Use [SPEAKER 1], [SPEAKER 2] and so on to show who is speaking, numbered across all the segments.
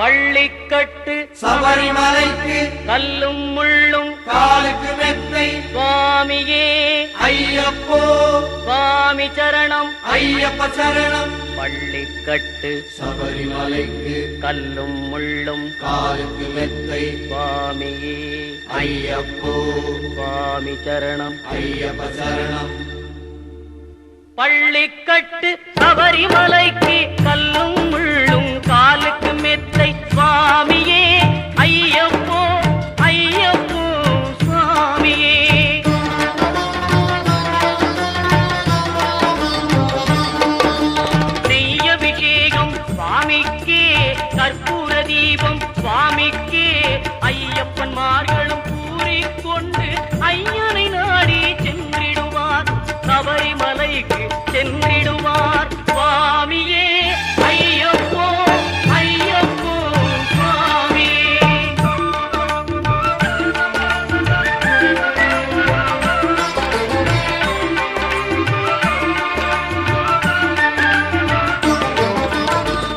[SPEAKER 1] பள்ளிக்கட்டு
[SPEAKER 2] சபரிமலைக்கு
[SPEAKER 1] கல்லும் முள்ளும்
[SPEAKER 2] காலுக்கு மெத்தை
[SPEAKER 1] சுவாமியே
[SPEAKER 2] ஐயப்போ
[SPEAKER 1] சுவாமி சரணம்
[SPEAKER 2] ஐயப்ப சரணம்.
[SPEAKER 1] பள்ளிக்கட்டு
[SPEAKER 2] சபரிமலைக்கு
[SPEAKER 1] கல்லும் முள்ளும்
[SPEAKER 2] காலுக்கு மெத்தை
[SPEAKER 1] சுவாமியே
[SPEAKER 2] ஐயப்போ
[SPEAKER 1] சுவாமி சரணம்
[SPEAKER 2] ஐயப்ப சரணம்.
[SPEAKER 1] பள்ளிக்கட்டு சபரிமலைக்கு கல்லும் முள்ளும் காலுக்கு மெத்தை சுவாமியே ஐயப்போ ஐயப்போ சுவாமியே. நெய்யபிஷேகம் சுவாமிக்கே கற்பூர தீபம் சுவாமிக்கே ஐயப்பன்மார்களும் கூறிக்கொண்டு ஐயனை நாடி சென்றிடுவார் சபரிமலைக்கு சென்றிடுவார் சுவாமியே ஐயப்போ ஐயப்போ சுவாமியே.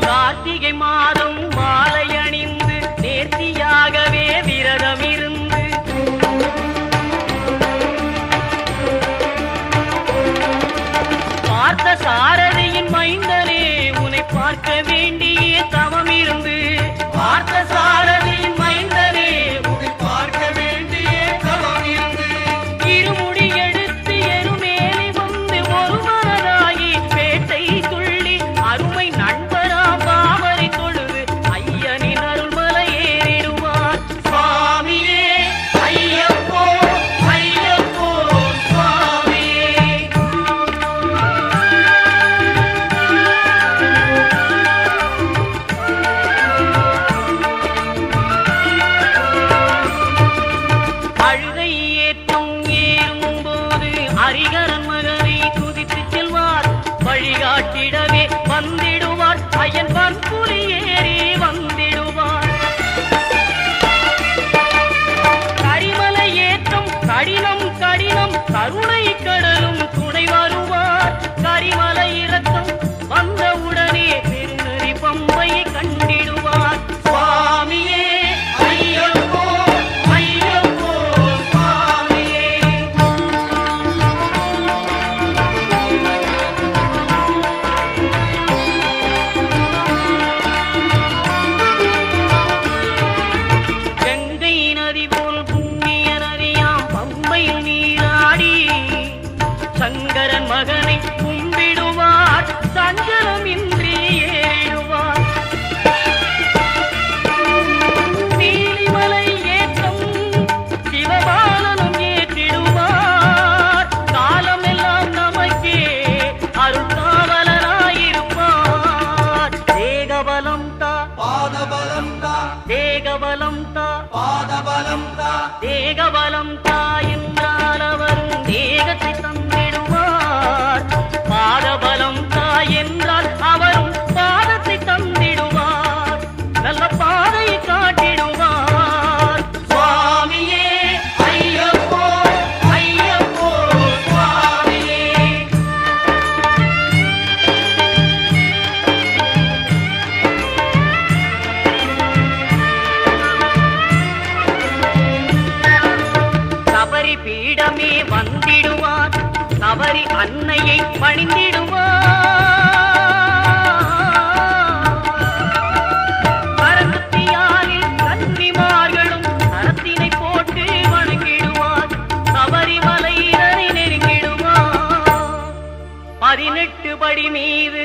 [SPEAKER 1] கார்த்திகை மாதம் மாலை அணிந்து நேர்த்தியாகவே விரதம் இருந்து பார்த்த சாரதியின் மைந்தனே உன்னை பார்க்க வேண்டிய தவம் இருந்து பார்த்த சாரதியின் மைந்தனே
[SPEAKER 2] உன்னை பார்க்க வேண்டிய தவம் இருந்து
[SPEAKER 1] இருமுடி எடுத்து எருமேலி வந்து ஒரு மனதாகி பேட்டை துள்ளி அருமை நண்பராம் பாவரை தொழுது ஐயனின் அருள்மலை ஏறிடுவார் சுவாமியே ஐயப்போ ஐயப்போ சுவாமியே. அழுகை ஏற்றும் ஏறும்போது ஹரிகரன் மகனை துதித்து செல்வார் வழிகாட்டிடவே வந்திடுவார் ஐயன் பன்புலி ஏறி வந்திடுவார். கரிமலை ஏற்றம் கடினம் கடினம் கருணை கடலும் துணை வருவார் கரிமலை இறக்கம் வந்தவுடனே பெருநெறி பம்பையை கண்டிடுவார் சுவாமியே ஐயப்போ ஐயப்போ சுவாமியே. கங்கை நதி போல் புண்ணிய நதியாம் பம்பையில் நீராடி சங்கரன் மகனை கும்பிடுவார் சஞ்சலமின்றி ஏறிடுவார். நீலிமலை ஏற்றம் சிவபாலனும் ஏற்றிடுவார் காலமெல்லாம் நமக்கே அருள்காவலராயிருப்பார். தேகபலம் தா
[SPEAKER 2] பாதபலம் தா
[SPEAKER 1] தேகபலம் தா
[SPEAKER 2] பாதபலம் தா
[SPEAKER 1] தேகபலம் தா என்றால் அவரும் தேகத்தை தந்திடுவார். பாதபலம் தா என்றால் அவரும் பாதத்தை தந்திடுவார். நல்ல பாதையை காட்டிடுவார் சுவாமியே
[SPEAKER 2] ஐயப்போ ஐயப்போ சுவாமியே.
[SPEAKER 1] சபரி பீடமே வந்திடுவார் சபரி அன்னையை பணிந்திடுவார். கரத்தியாலில் கன்னிமார்களும் கரத்தினை போட்டு வணங்கிடுவார் சபரிமலையினரை நெருங்கிடுவார். 18 படி மீது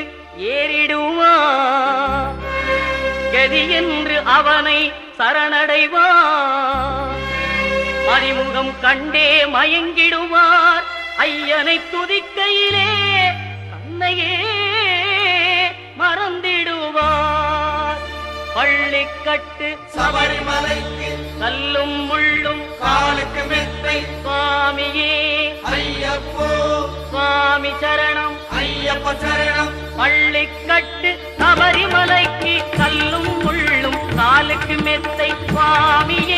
[SPEAKER 1] ஏறிடுவார் கதி என்று அவனை சரணடைவார். அறிமுகம் கண்டே மயங்கிடுவார் ஐயனை துதிக்கையிலே தன்னையே மறந்திடுவார். பள்ளிக்கட்டு
[SPEAKER 2] சபரிமலைக்கு
[SPEAKER 1] கல்லும் முள்ளும்
[SPEAKER 2] காலுக்கு மெத்தை
[SPEAKER 1] சுவாமியே
[SPEAKER 2] ஐயப்போ
[SPEAKER 1] சுவாமி சரணம்
[SPEAKER 2] ஐயப்ப சரணம்.
[SPEAKER 1] பள்ளிக்கட்டு சபரிமலைக்கு கல்லும் முள்ளும் காலுக்கு மெத்தை சுவாமியே